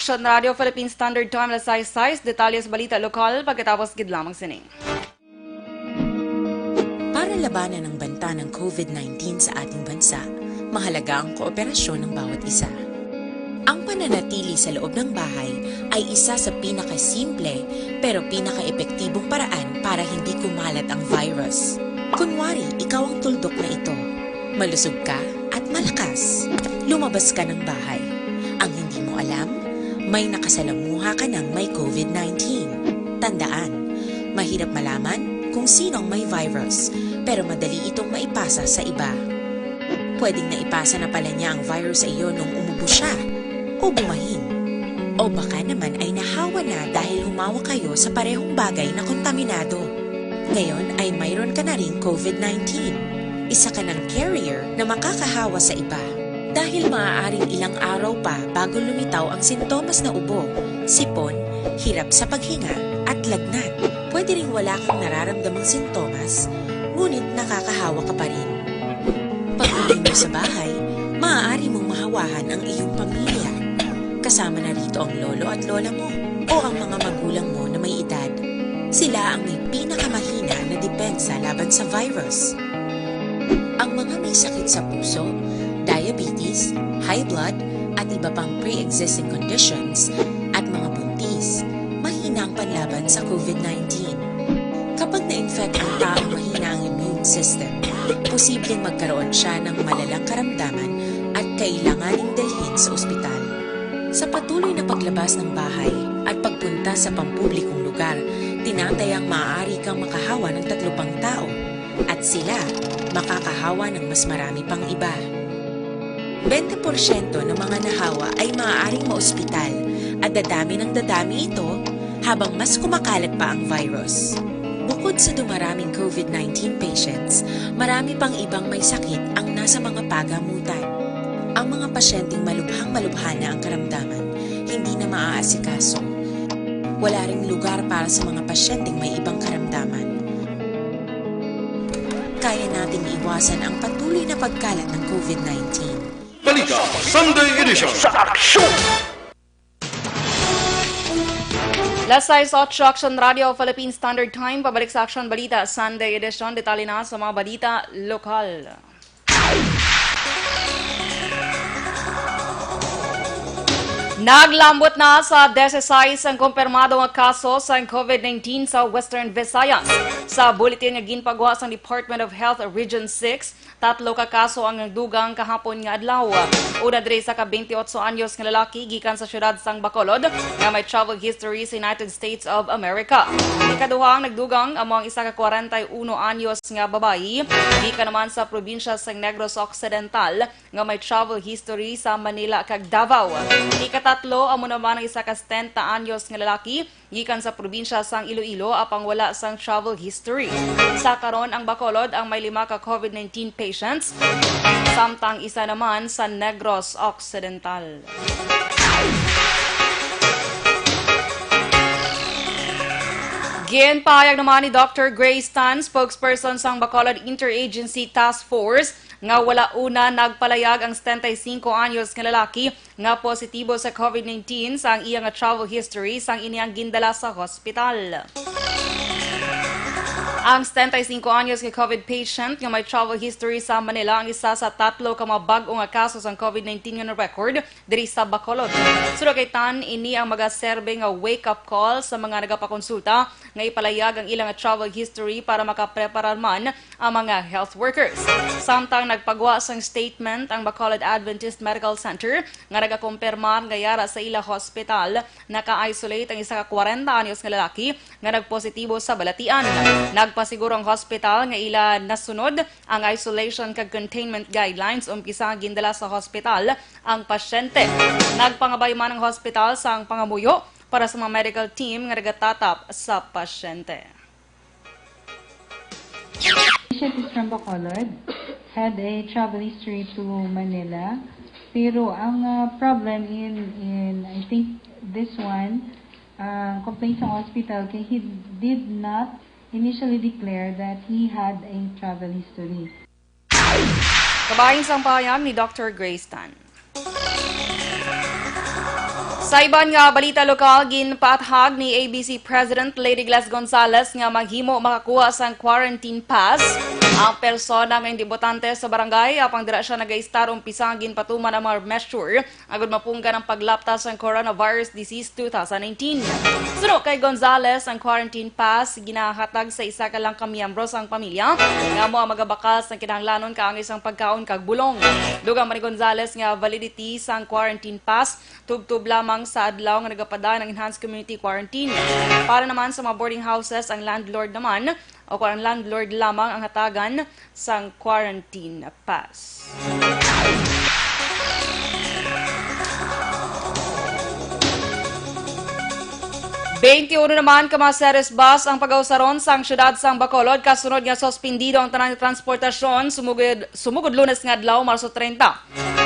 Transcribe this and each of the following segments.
Aksyon Radio Philippine Standard Time alas 6:06, detalye sa balita lokal pagkatapos gid lamang sining. Para labanan ang banta ng COVID-19 sa ating bansa, mahalaga ang kooperasyon ng bawat isa. Ang pananatili sa loob ng bahay ay isa sa pinakasimple pero pinaka-epektibong paraan para hindi kumalat ang virus. Kunwari, ikaw ang tuldok na ito. Malusog ka at malakas. Lumabas ka ng bahay. Ang hindi mo alam, may nakasalamuha ka ng may COVID-19. Tandaan, mahirap malaman kung sino ang may virus, pero madali itong maipasa sa iba. Pwedeng naipasa na pala niya ang virus sa iyo nung umubo siya, o bumahin. O baka naman ay nahawa na dahil humawa kayo sa parehong bagay na kontaminado. Ngayon ay mayroon ka na ring COVID-19. Isa ka ng carrier na makakahawa sa iba. Dahil maaaring ilang araw pa bago lumitaw ang sintomas na ubo, sipon, hirap sa paghinga at lagnat. Pwede ring wala kang nararamdamang sintomas, ngunit nakakahawa ka pa rin. Pag-uwi mo sa bahay, maaari mong mahawahan ang iyong pamilya. Kasama na rito ang lolo at lola mo o ang mga magulang mo na may edad. Sila ang may pinakamahina na depensa laban sa virus. Ang mga may sakit sa puso, diabetes, high blood, at iba pang pre-existing conditions, at mga buntis, mahina ang panlaban sa COVID-19. Kapag na-infect ang taong mahina ang immune system, posibleng magkaroon siya ng malalang karamdaman at kailanganing dalhin sa ospital. Sa patuloy na paglabas ng bahay at pagpunta sa pampublikong lugar, tinatayang maaari kang makahawa ng 3 pang tao at sila makakahawa ng mas marami pang iba. 20% ng mga nahawa ay maaaring maospital at dadami ng dadami ito habang mas kumakalat pa ang virus. Bukod sa dumaraming COVID-19 patients, marami pang ibang may sakit ang nasa mga pagamutan. Ang mga pasyenteng malubhang-malubha na ang karamdaman, hindi na maaasikaso. Wala ring lugar para sa mga pasyenteng may ibang karamdaman. Kaya nating iwasan ang patuloy na pagkalat ng COVID-19. Balita Sunday Edition sa Aksyon! Alas 6:08, Aksyon Radio Philippine Standard Time, pabalik sa Aksyon Balita Sunday Edition, detalye na sa mga balita lokal. Naglambot na sa 16 ang kumpirmadong kaso sa COVID-19 sa Western Visayas. Sa bulletin nga ginpagawa sa Department of Health Region 6, 3 ka kaso ang nagdugang kahapon nga adlaw. Una diri sa 28 anyos nga lalaki gikan sa syudad sang Bacolod nga may travel history sa United States of America. Ikaduha ang nagdugang among isa ka 41 anyos nga babayi gikan naman sa probinsya sang Negros Occidental nga may travel history sa Manila kag Davao. Ikatatlo amo naman ang isa ka 70 anyos nga lalaki gikan sa probinsya sang Iloilo apang wala sang travel history. Sa karon ang Bacolod ang may 5 ka COVID-19 patients, samtang isa naman sa Negros Occidental. Ginpahayag naman ni Dr. Grace Tan, spokesperson sang Bacolod Interagency Task Force, nga wala una nagpalayag ang 75 anyos nga lalaki nga positibo sa COVID-19 sa ang iyang travel history sang iniyang gindala sa hospital. Ang 75 anyos nga COVID patient nga may travel history sa Manila ang isa sa 3 ka mga bag-o nga kaso sa COVID-19 nga record diri sa Bacolod. Sura kay Tan, ini ang magaserbe nga wake-up call sa mga nagapakonsulta nga ipalayag ang ilang travel history para makapreparar man ang mga health workers. Samtang nagpagawa sang statement ang Bacolod Adventist Medical Center nga nagakumpirmar nga yara sa ila hospital naka-isolate ang isa ka 40 anyos nga lalaki nga nagpositibo sa balatian. Nagpasiguro ang hospital nga ila nasunod ang isolation kag containment guidelines umpisa gindala sa hospital ang pasyente. Nagpangabay man ang hospital sa ang pangamuyo para sa mga medical team nga nagatatap sa pasyente. Patient is from Bacolod, had a travel history to Manila, pero ang problem in I think this one, complaint sa hospital kay he did not initially declare that he had a travel history. Kabahin sang pahayag ni Dr. Grace Tan. Sa iban nga balita lokal, ginpaathag ni ABC President Lady Glas Gonzales nga maghimo makakuha sang quarantine pass ang persona nga hindi botante sa barangay apang dira siya nag-istar umpisang ginpatuman ang mga measure agud mapunggan ang paglaptas sa coronavirus disease 2019. Suno kay Gonzales, ang quarantine pass ginahatag sa isa ka lang ka miyembro sang pamilya nga mo ang magabakas ng kinahanglanon ka ang isang pagkaon kag bulong. Dugang man ni Gonzales nga validity sang quarantine pass tubtub lamang sa adlaw nga nagapada ng enhanced community quarantine. Para naman sa mga boarding houses, ang landlord naman o kung ang landlord lamang ang hatagan sang quarantine pass. Beintiuno naman ka mga series bus ang pag-ausaron sang syudad sang Bacolod kasunod nga suspendido ang tanang transportasyon sumugod Lunes nga adlaw Marso 30.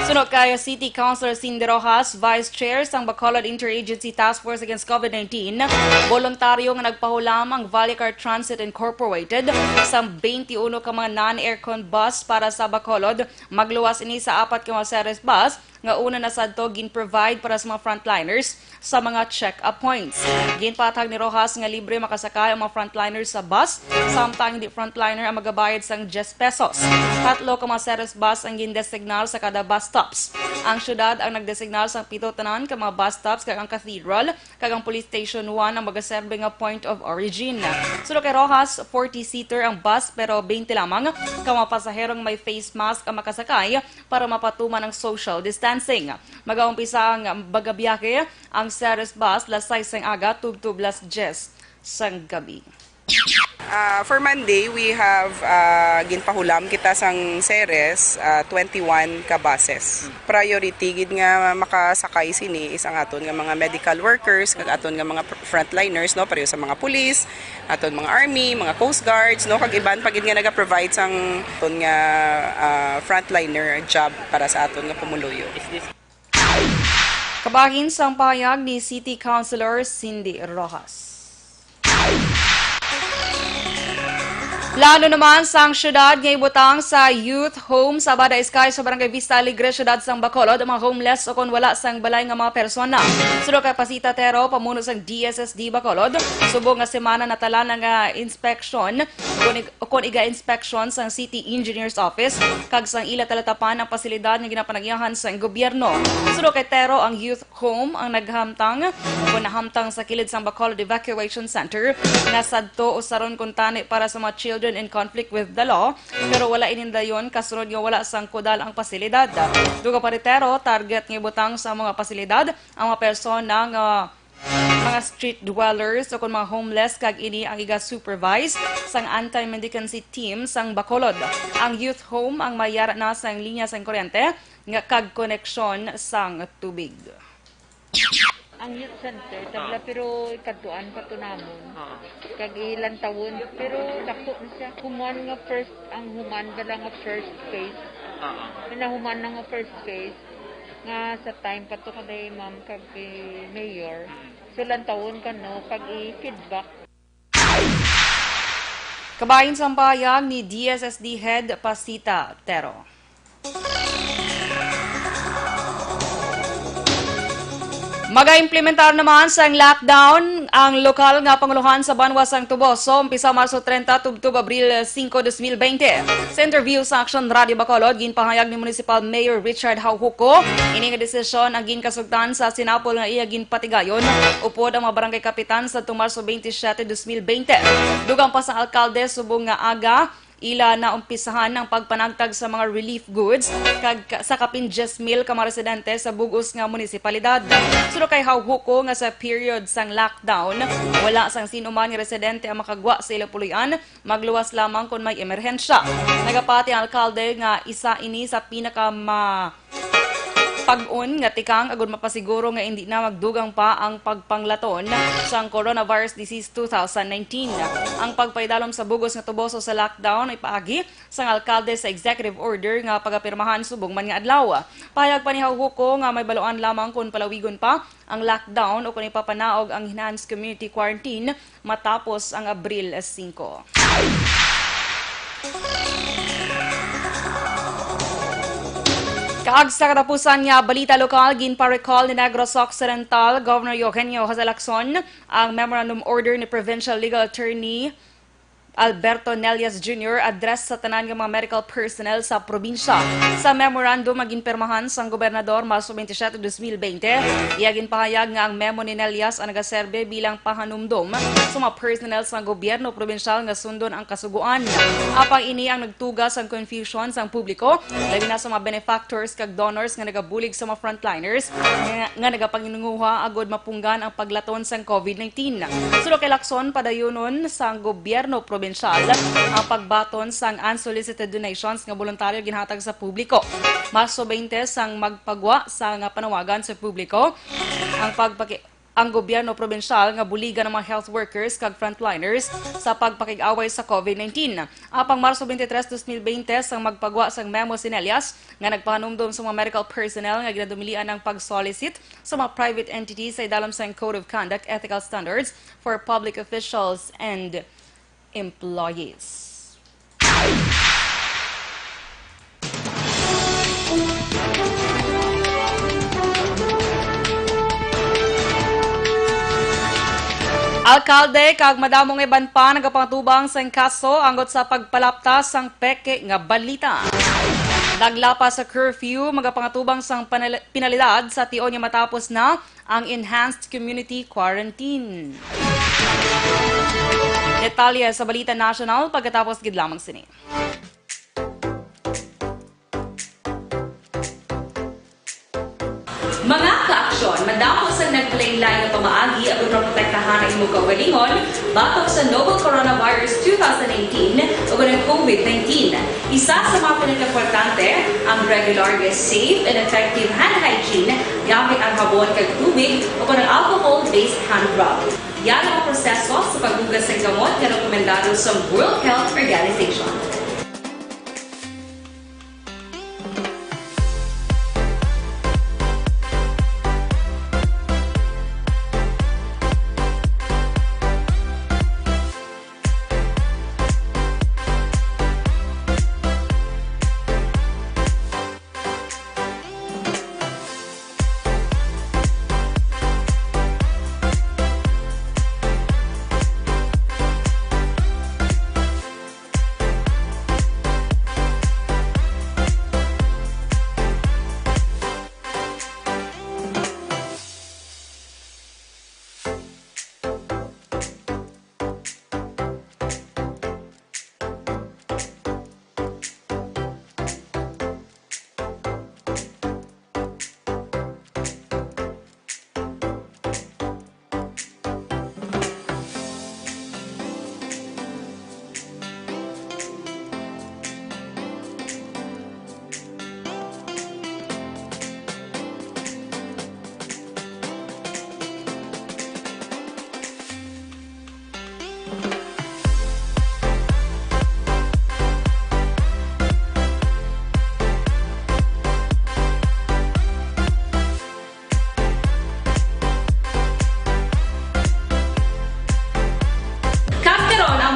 Sunod kay City Councilor Cindy Rojas, Vice Chair sang Bacolod Interagency Task Force Against COVID-19, voluntaryo nga nagpahulam ang Valicar Transit Incorporated sang 21 ka mga non-aircon bus para sa Bacolod. Magluwas ini sa 4 ka mga series bus nga una na sadto gin-provide para sa mga frontliners sa mga check-up points. Ginpatag ni Rojas nga libre makasakay ang mga frontliners sa bus, samtang hindi frontliner ang magabayad sang 10 pesos. 3 ka mga series bus ang gindesignal sa kada bus stops. Ang syudad ang nagdesignal sang 7 tanan ka mga bus stops kag ang Cathedral kag ang Police Station 1 ang magaserbe nga point of origin. Suno kay Rojas, 40-seater ang bus pero 20 lamang ka mga pasaherong may face mask ang makasakay para mapatuman ang social distancing. Mag-aumpisa ang bagabiyake ang series bus las 6 ng aga tubtub las 10 sang gabi. For Monday, we have ginpahulam kita sang series 21 ka buses. Priority gid nga makasakay sini is ang aton nga mga medical workers, kag aton nga mga frontliners no, pareho sa mga police, aton mga army, mga coast guards no, kag iban pagid nga naga-provide sang aton nga frontliner job para sa aton nga pumuluyo. Kabahin sang pahayag ni City Councilor Cindy Rojas. Plano naman sang syudad nga ibutang sa youth home sa Bada Iskay sa Barangay Vista Alegre, syudad sang Bacolod, ang mga homeless o kung wala sang balay nga mga persona. Suno kay Pasita Tero, pamuno sang DSSD Bacolod, subong nga semana natala nga inspection kung iga-inspection sang City Engineer's Office kag sang ila talatapan ang pasilidad nga ginapanagyahan sang gobyerno. Suno kay Tero, ang youth home ang naghamtang o nahamtang sa kilid sang Bacolod Evacuation Center nga sadto usaron kun tani para sa mga children in conflict with the law, pero wala inindayon kasunod nga wala sang kodal ang pasilidad. Duga paritero, target nga ibutang sa mga pasilidad ang mga persona nga mga street dwellers o kung mga homeless kag ini ang iga-supervise sang anti-mendicancy team sang Bacolod. Ang youth home ang mayara na sang linya sang kuryente nga kag koneksyon sang tubig. Ang youth center, tabla pero ikatuan pa to namon. Kag ilang tawon, pero dako na siya. Human nga first, ang human bala nga first phase. Pinahuman na nga first phase. Nga sa time pa to kaday ma'am kag mayor. So lang tawon ka no, kag i-feedback. Kabahin sang pahayag ni DSSD Head Pasita Tero. Maga-implementar naman sa lockdown ang lokal nga panguluhan sa Banwa sang Tuboso umpisa Marso 30 tubtub Abril 5, 2020. Sa interview sa Aksyon Radio Bacolod, ginpahayag ni Municipal Mayor Richard Hauhuco ini nga desisyon ang ginkasugtan sa sinapol nga iya ginpatigayon upod ang mga barangay kapitan sa Marso 27, 2020. Dugang pa sa alkalde subong nga aga ila na umpisahan ng pagpanagtag sa mga relief goods kag sa kapin 10,000 ka mga residente sa bugos nga munisipalidad. Suno kay Hauhuco nga sa period sang lockdown, wala sang sinuman nga residente ang makagwa sa ilang puluyan, magluwas lamang kung may emerhensya. Nagapati ang alkalde nga isa ini sa pinaka pag-un nga tikang agud mapasiguro nga hindi na magdugang pa ang pagpanglaton sa coronavirus disease 2019. Ang pagpaidalom sa bugos nga tuboso sa lockdown ay paagi sang alkalde sa executive order nga pagapirmahan subong man nga adlaw. Pahayag pa ni Hauhuco nga may baluan lamang kung palawigon pa ang lockdown o kung ipapanaog ang enhanced community quarantine matapos ang Abril 5. Kaag sa katapusan nga balita lokal, ginpa-recall ni Negros Occidental Governor Eugenio Aksyon ang Memorandum Order ni Provincial Legal Attorney Alberto Nelias Jr. address sa tanan ng mga medical personnel sa probinsya. Sa memorandum maging permahan sang gobernador Marso 27, 2020, iyagin pahayag nga ang memo ni Nelias ang nagaserbe bilang pahanumdom sa mga personnel sa gobyerno probinsyal nga sundon ang kasuguan. Apang ini ang nagtugas ang confusion sang publiko, labi na sa mga benefactors kag donors nga nagabulig sa mga frontliners nga nagapanginunguha agod mapunggan ang paglaton sang COVID-19. Sulo kay Lakson padayunon sang gobyerno probinsyal ang pagbaton sang unsolicited donations nga voluntaryo ginhatag sa publiko. Marso 20 sang magpagwa sa nga panawagan sa publiko ang gobyerno probinsyal nga buligan ng mga health workers kag frontliners sa pagpakig-away sa COVID-19. Apang Marso 23, 2020 sang magpagwa sang memo si Nelias nga nagpahanumdom sa mga medical personnel nga ginadumilian ng pag-solicit sa mga private entities sa idalam sang Code of Conduct Ethical Standards for Public Officials and Employees. Alkalde kag madamong iban pa nagapangtubang sa kaso anggot sa pagpalaptas sang peke nga balita. Naglapa sa curfew magapangtubang sang pinalidad sa tion nga matapos na ang enhanced community quarantine. Detalye sa Balita National pagkatapos gid lamang sini. Mga ka-aksyon, madapos ang nagpalaylay ng pamaagi at protektahan ang imong kaugalingon batok sa novel coronavirus 2018 o ng COVID-19. Isa sa mga pinaka-importante ang regular, safe, and effective hand hygiene gamit ang habon kag tubig o ng alcohol-based hand rub. Yan ang proseso sa paghugas ng gamot na rekomendado sa World Health Organization.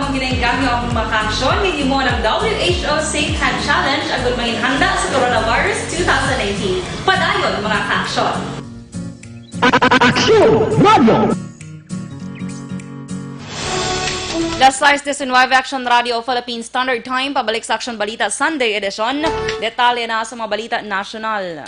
Ginenggamyo ang mga aksyon ni mo ng WHO Safe Hand Challenge agad manginhanda sa coronavirus 2019. Padayon mga aksyon. Aksyon Radio! Last 6:19 Action Radio Philippine Standard Time, pabalik sa Aksyon Balita Sunday Edition. Detalye na sa mga balita national.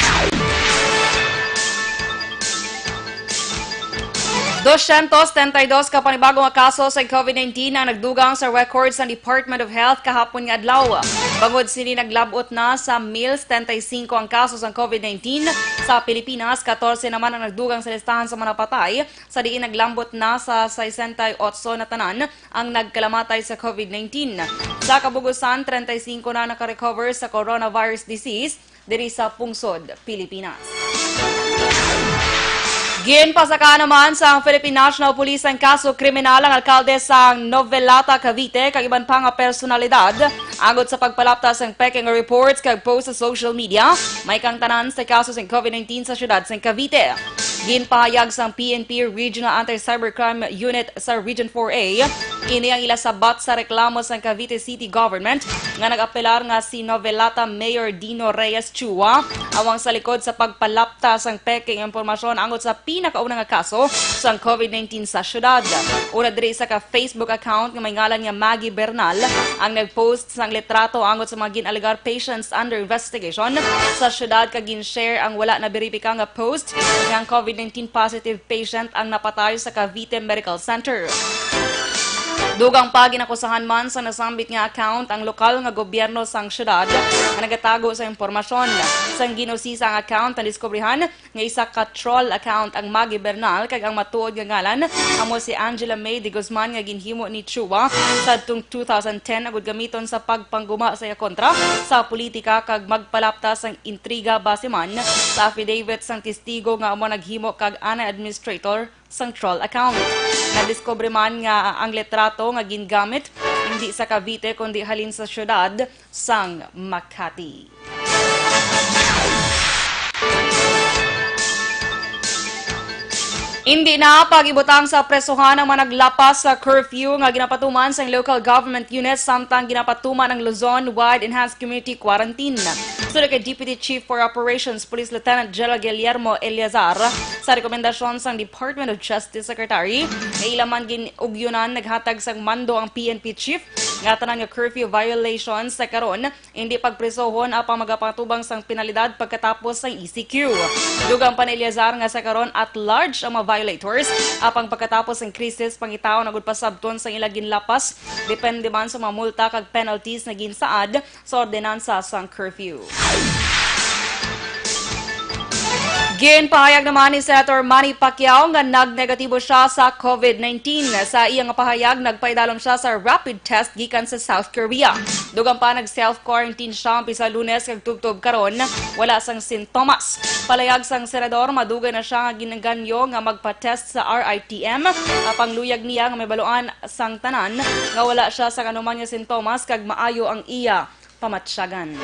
232 ka panibagong kaso sa COVID-19 ang nagdugang sa records ng Department of Health kahapon nga adlaw. Bangod sini naglabot na sa 1,075 ang kaso sa COVID-19 sa Pilipinas, 14 naman ang nagdugang sa listahan sa mga napatay, sa diin naglambot na sa 68 na tanan ang nagkalamatay sa COVID-19. Sa kabugusan, 35 na nakarecover sa coronavirus disease diri sa pungsod, Pilipinas. Ginpasaka naman sa Philippine National Police ang kaso kriminal ang alkalde sa Novelata, Cavite kag iban pa nga personalidad Agot sa pagpalaptas ng peking reports kag post sa social media, may kang tanan sa kaso sa COVID-19 sa syudad sa Cavite. Ginpahayag sa PNP Regional Anti-Cybercrime Unit sa Region 4A, ini ang ilasabat sa reklamo sa Cavite City Government nga nag-apelar nga si Novelata Mayor Dino Reyes Chua awang sa likod sa pagpalaptas ng peking impormasyon angot sa pinakaunang nga kaso sa COVID-19 sa syudad. Una diri sa ka-Facebook account nga may ngalan nga Maggie Bernal ang nag-post sang litrato angot sa mga ginalegar patients under investigation sa syudad kag gin-share ang wala na beripika nga post nga COVID-19 positive patient ang napatay sa Cavite Medical Center. Dugang pa ginakusahan man sa nasambit nga account ang lokal nga gobyerno sang syudad nga nagatago sa impormasyon. Sang ginosisa ang account na diskubrihan nga isa ka troll account ang Maggie Bernal kag ang matuod nga ngalan amo si Angela May de Guzman nga ginhimo ni Chua sadtong 2010 agud gamiton sa pagpangguma sa iya kontra sa politika kag magpalaptas sang intriga base man sa affidavit sang testigo nga amo naghimo kag ana administrator sang troll account. Nadiskubre man nga ang litrato nga gingamit hindi sa Cavite kundi halin sa syudad sang Makati. Hindi na pag-ibutang sa presuhan ang managlapas sa curfew nga ginapatuman sa local government units samtang ginapatuman ang Luzon-wide Enhanced Community Quarantine. Sula kay Deputy Chief for Operations Police Lieutenant General Guillermo Eliazar sa rekomendasyon sang Department of Justice Secretary nga ilaman ginugyunan naghatag sang mando ang PNP Chief nga tanan nga curfew violations sa karon hindi pagpresohon apang magapatubang sang penalidad pagkatapos sang ECQ. Dugang pa ni Eliazar nga sa karon at large ang mga violators apang pagkatapos ng krisis pangitaon agud pasabton sa ilang ginlapas depende man sa mga multa kag penalties na ginsaad sa ordinansa sang curfew. Ginpahayag naman ni Senator Manny Pacquiao nga nag-negatibo siya sa COVID-19. Sa iyang pahayag, nagpaidalom siya sa rapid test gikan sa South Korea. Dugang pa nag-self-quarantine siya umpisa Lunes kag tubtob karon, wala sang sintomas. Palayag sang senador, madugay na siya nga ginaganyo nga magpa-test sa RITM. Apang luyag niya nga may baluan sang tanan nga wala siya sa anuman nga sintomas kag maayo ang iya pamatsyagan.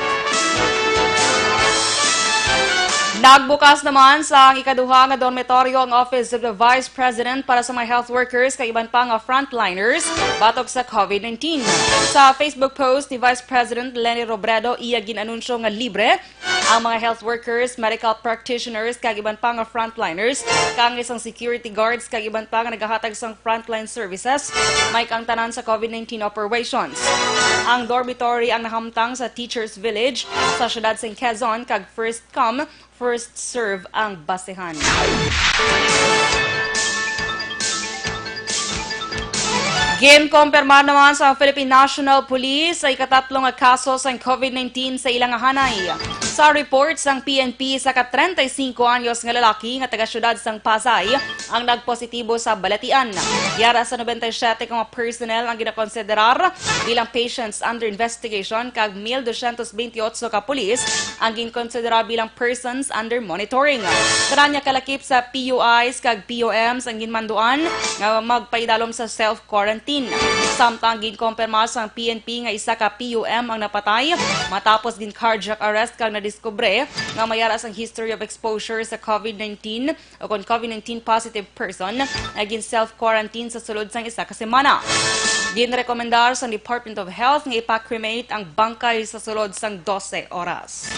Nagbukas naman sa ikaduha nga dormitoryo ang Office of the Vice President para sa mga health workers kay iban pa nga frontliners batok sa COVID-19. Sa Facebook post ni Vice President Lenny Robredo, iya ginanunsyo nga libre ang mga health workers, medical practitioners kag iban pa nga frontliners, kang isang security guards kag iban pa nga nagahatag sang frontline services may kang tanan sa COVID-19 operations. Ang dormitory ang nahamtang sa Teachers Village sa syudad sa Quezon kag first come first serve ang basehan. Ginkompirma naman sa Philippine National Police ay ikatatlong kaso sa COVID-19 sa ilang hanay. Sa reports ng PNP sa ka-35 anyos nga lalaki nga taga-syudad sang Pasay ang nagpositibo sa balatian. Yara sa 97 mga personnel ang ginakonsiderar bilang patients under investigation kag 1,228 ka pulis ang ginkonsiderar bilang persons under monitoring. Karanya kalakip sa PUIs kag POMs ang ginmanduan nga magpaidalom sa self-quarantine. Samtang ginkompirma sa PNP nga isa ka PUM ang napatay matapos din cardiac arrest kag nadiskubre nga mayara sang history of exposure sa COVID-19 o kon COVID-19 positive person na gin self-quarantine sa sulod sang isa ka semana. Ginrekomendar sa Department of Health nga ipa-cremate ang bangkay sa sulod sang 12 oras.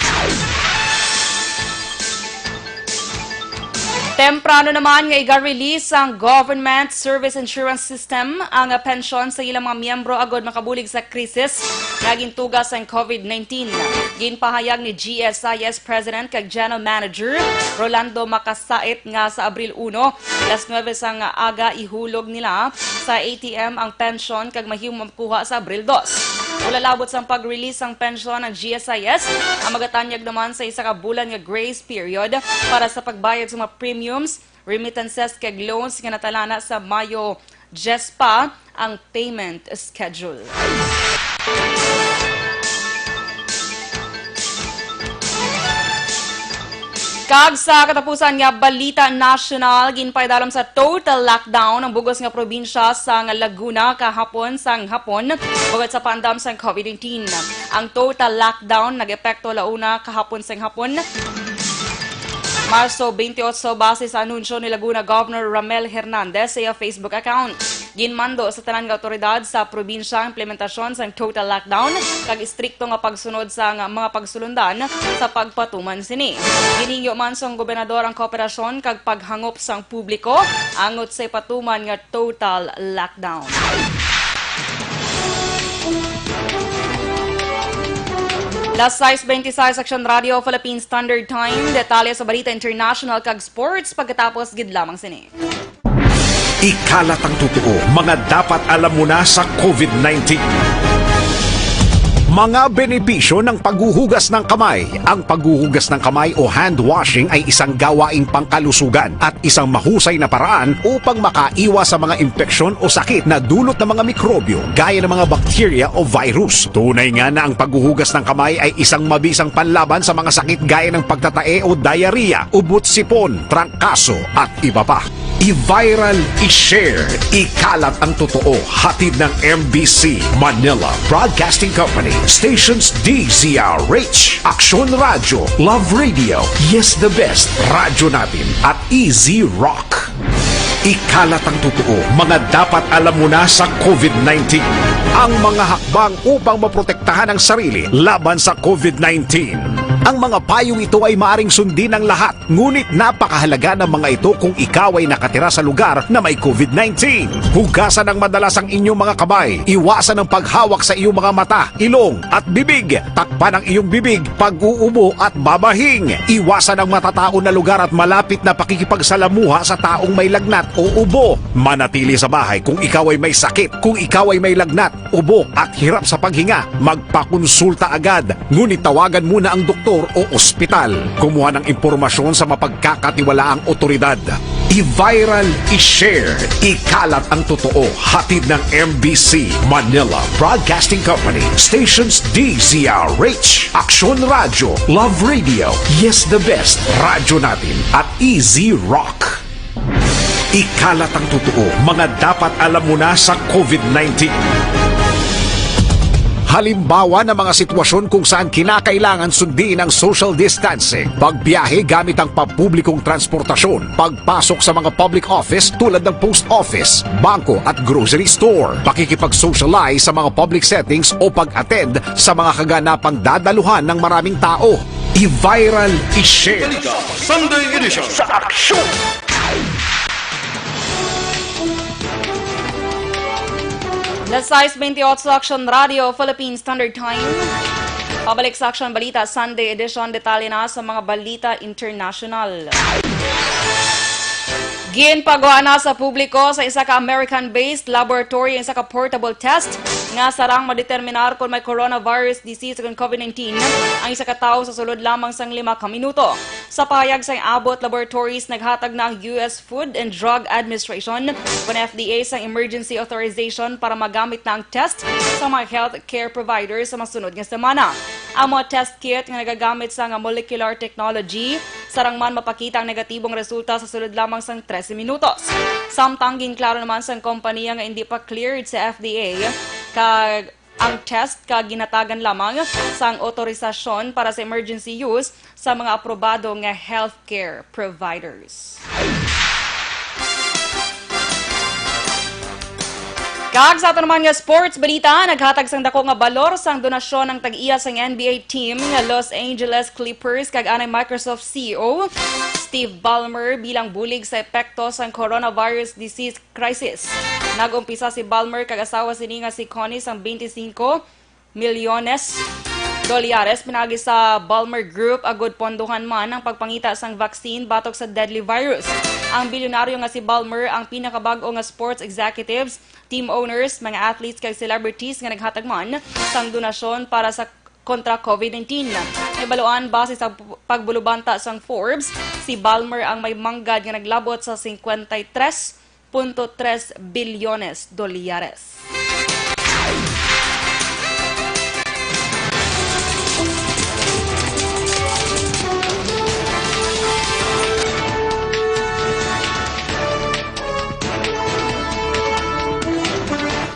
Temprano naman nga iga-release ang Government Service Insurance System ang pensyon sa ilang mga miyembro agod makabulig sa krisis nga gintuga sa COVID-19. Ginpahayag ni GSIS President kag General Manager Rolando Makasait nga sa Abril 1, alas 9 sang aga ihulog nila sa ATM ang pensyon kag mahimong makuha sa Abril 2. Ulalabot sang pag-release ang pensyon ng GSIS, ang magatanyag naman sa isa ka bulan nga grace period para sa pagbayad sa mga premiums, remittances kag loans nga natalana sa Mayo 10 pa ang payment schedule. Kag sa katapusan nga balita national, ginpaidalam sa total lockdown ang bugos nga probinsya sa Laguna kahapon sang hapon bugod sa pandam sang COVID-19. Ang total lockdown nag-epekto launa kahapon sang hapon. Marso 28 base sa anunsyo ni Laguna Governor Ramel Hernandez sa Facebook account. Ginmando sa tanan nga otoridad sa probinsya ang implementasyon sa total lockdown kag istrikto nga pagsunod sa mga pagsulundan sa pagpatuman sini. Giningyo man sa gobernador ang kooperasyon kag paghangop sang publiko angot sa patuman nga total lockdown. Las 6:26 Aksyon Radio Philippine Standard Time. Detalye sa balita international kag sports pagkatapos gid lamang sini. Ikalat ang totoo, mga dapat alam mo na sa COVID-19. Mga benepisyo ng paghuhugas ng kamay. Ang paghuhugas ng kamay o hand washing ay isang gawaing pangkalusugan at isang mahusay na paraan upang makaiwas sa mga impeksyon o sakit na dulot ng mga mikrobyo gaya ng mga bakterya o virus. Tunay nga na ang paghuhugas ng kamay ay isang mabisang panlaban sa mga sakit gaya ng pagtatae o diarrhea, ubot-sipon, trangkaso at iba pa. I-viral, i-share, ikalat ang totoo. Hatid ng MBC Manila Broadcasting Company, stations DZRH, Aksyon Radio, Love Radio, Yes the Best, Radyo Natin at Easy Rock. Ikalat ang totoo, mga dapat alam mo na sa COVID-19. Ang mga hakbang upang maprotektahan ang sarili laban sa COVID-19. Ang mga payong ito ay maaring sundin ng lahat, ngunit napakahalaga ng mga ito kung ikaw ay nakatira sa lugar na may COVID-19. Hugasan ng madalas ang inyong mga kamay, iwasan ang paghawak sa iyong mga mata, ilong at bibig, takpan ang iyong bibig pag-uubo at babahing, iwasan ang matatao na lugar at malapit na pakikipagsalamuha sa taong may lagnat o ubo. Manatili sa bahay kung ikaw ay may sakit, kung ikaw ay may lagnat, ubo at hirap sa paghinga, magpakonsulta agad, ngunit tawagan muna ang doktor o ospital. Kumuha ng impormasyon sa mapagkakatiwalaang otoridad. I-viral, i-share, ikalat ang totoo. Hatid ng MBC Manila Broadcasting Company, stations DZRH, Aksyon Radio, Love Radio, Yes the Best, Radyo Natin at Easy Rock. Ikalat ang totoo, mga dapat alam mo na sa COVID-19. Halimbawa ng mga sitwasyon kung saan kinakailangan sundin ang social distancing, pagbiyahe gamit ang pampublikong transportasyon, pagpasok sa mga public office tulad ng post office, bangko at grocery store, pakikipag-socialize sa mga public settings o pag-attend sa mga kaganapang dadaluhan ng maraming tao. I-viral, i-share. Balita Sunday Edition sa Aksyon. Las 6:28 Aksyon Radio Philippine Standard Time. Pabalik sa Aksyon Balita Sunday Edition. Detalye na sa mga balita international. Ginpagawa na sa publiko sa isa ka American-based laboratory ang isa ka portable test nga sarang madeterminar kung may coronavirus disease o COVID-19 ang isa ka tawo sa sulod lamang sang 5 ka minuto. Sa pahayag sa Abbott Laboratories, naghatag na ang US Food and Drug Administration kung FDA sa emergency authorization para magamit na ang test sa mga healthcare providers sa masunod nga semana. Ang mga test kit nga nagagamit sa molecular technology sarang man mapakita ang negatibong resulta sa sulod lamang sang 13 minutos. Samtang ginklaro naman sa kompanya nga hindi pa cleared sa FDA kag ang test kag ginatagan lamang sang otorisasyon para sa emergency use sa mga aprobado nga healthcare providers. Kag sa ato naman nga sports balita, naghatag sang dako nga balor sang donasyon ng tag-iya sang NBA team nga Los Angeles Clippers kag anay Microsoft CEO Steve Ballmer bilang bulig sa epekto sang coronavirus disease crisis. Nag-umpisa si Ballmer kag asawa sini nga si Connie sang 25 milyones dolyares pinagi sa Ballmer Group agud pondohan man ang pagpangita sang vaccine batok sa deadly virus. Ang bilyonaryo nga si Ballmer ang pinakabag-o nga sports executives, team owners, mga athletes kag celebrities nga naghatag man sang donasyon para sa kontra COVID-19. May baluan base sa pagbulubanta sang Forbes, si Ballmer ang may manggad nga naglabot sa 53.3 bilyones dolyares.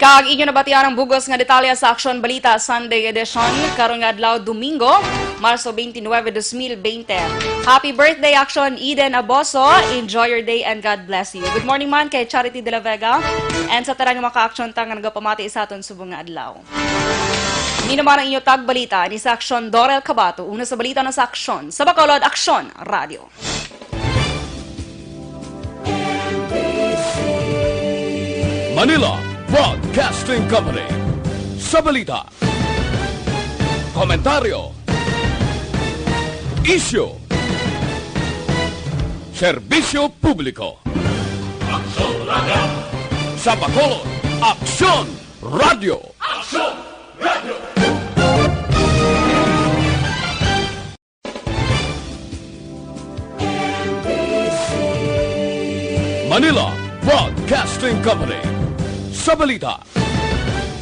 Kag inyo nabatian ang bugos nga detalya sa Aksyon Balita Sunday edition karon nga adlaw Domingo, Marso 29, 2020. Happy birthday Aksyon Eden Aboso. Enjoy your day and God bless you. Good morning man kay Charity de la Vega and sa tarang mga ka-aksyon tang nga nagapamati sa aton subong nga adlaw. Ni naman ang inyo tag balita ni sa Aksyon Dorel Cabatu. Una sa balita na sa Aksyon. Sa Bacolod, Aksyon Radio. Manila Broadcasting Company. Sa balita, komentaryo, isyu, serbisyo publiko. Aksyon Radio. Sa Bacolod, Aksyon Radio. Aksyon Radio. Manila Broadcasting Company. Sa balita,